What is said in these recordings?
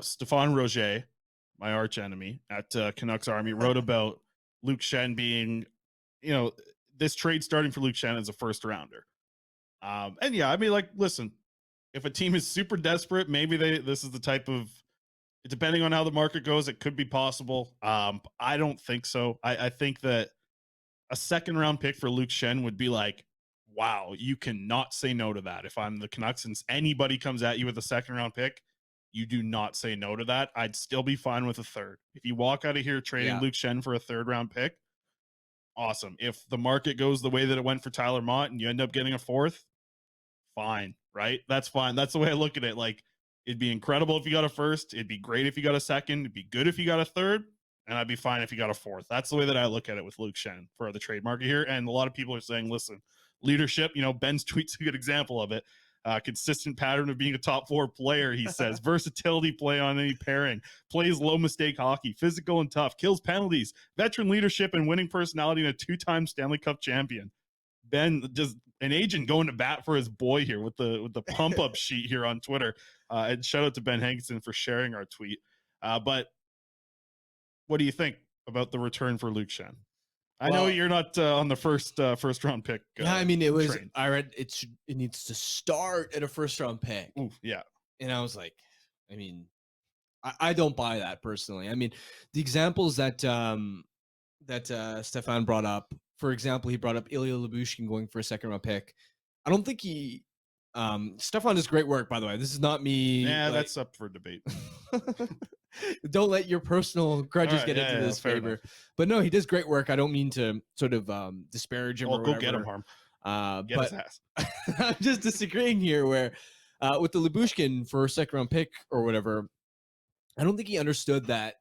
Stefan Roger, my arch enemy at Canucks Army, wrote about Luke Schenn being, this trade starting for Luke Schenn as a first rounder. And yeah, I mean, like, listen, if a team is super desperate, maybe this is the type of, depending on how the market goes, it could be possible. I don't think so. I think that a second round pick for Luke Schenn would be like, wow, you cannot say no to that. If I'm the Canucks and anybody comes at you with a second round pick, you do not say no to that. I'd still be fine with a third. If you walk out of here trading Luke Schenn for a third round pick, awesome. If the market goes the way that it went for Tyler Mott and you end up getting a fourth, fine, right? That's fine. That's the way I look at it. Like, it'd be incredible if you got a first. It'd be great if you got a second. It'd be good if you got a third. And I'd be fine if you got a fourth. That's the way that I look at it with Luke Schenn for the trade market here. And a lot of people are saying, listen, leadership, Ben's tweet's a good example of it. Consistent pattern of being a top four player, he says. Versatility play on any pairing. Plays low mistake hockey. Physical and tough. Kills penalties. Veteran leadership and winning personality, and a two-time Stanley Cup champion. Ben, just an agent going to bat for his boy here with the pump-up sheet here on Twitter. And shout out to Ben Hankinson for sharing our tweet. But what do you think about the return for Luke Schenn? I know you're not on the first round pick. Yeah, I mean, it was. Train. I read it needs to start at a first round pick. Ooh, yeah, and I was like, I mean, I don't buy that personally. I mean, the examples that Stefan brought up. For example, he brought up Ilya Lyubushkin going for a second round pick. I don't think he. Stefan does great work, by the way. This is not me. Yeah, that's up for debate. Don't let your personal grudges get into this Faber. But no, he does great work. I don't mean to sort of disparage him. Well, go get him, Harm. Get his ass. I'm just disagreeing here where with the Lyubushkin for a second round pick or whatever, I don't think he understood that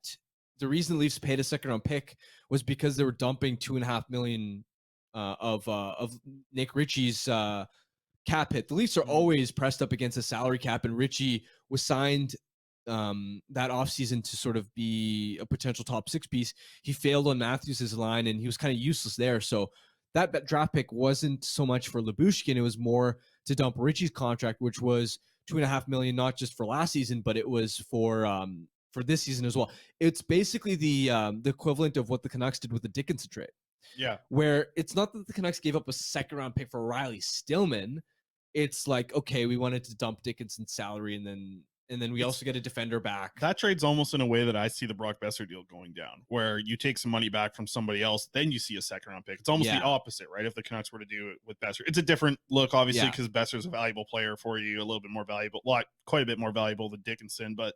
the reason the Leafs paid a second round pick was because they were dumping $2.5 million of Nick Ritchie's cap hit. The Leafs are always pressed up against a salary cap, and Ritchie was signed that offseason to sort of be a potential top six piece. He failed on Matthews' line, and he was kind of useless there. So that draft pick wasn't so much for Lyubushkin. It was more to dump Ritchie's contract, which was $2.5 million, not just for last season, but it was for this season as well. It's basically the equivalent of what the Canucks did with the Dickinson trade. Yeah. Where it's not that the Canucks gave up a second round pick for Riley Stillman. It's like, okay, we wanted to dump Dickinson's salary, and then we also get a defender back. That trade's almost in a way that I see the Brock Besser deal going down, where you take some money back from somebody else, then you see a second round pick. It's almost the opposite, right? If the Canucks were to do it with Besser, it's a different look, obviously, because Besser's a valuable player for you, a little bit more valuable, quite a bit more valuable than Dickinson. But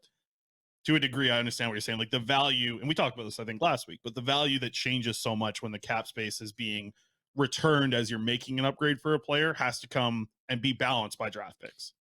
to a degree, I understand what you're saying. Like the value, and we talked about this, I think, last week, but the value that changes so much when the cap space is being returned as you're making an upgrade for a player has to come and be balanced by draft picks.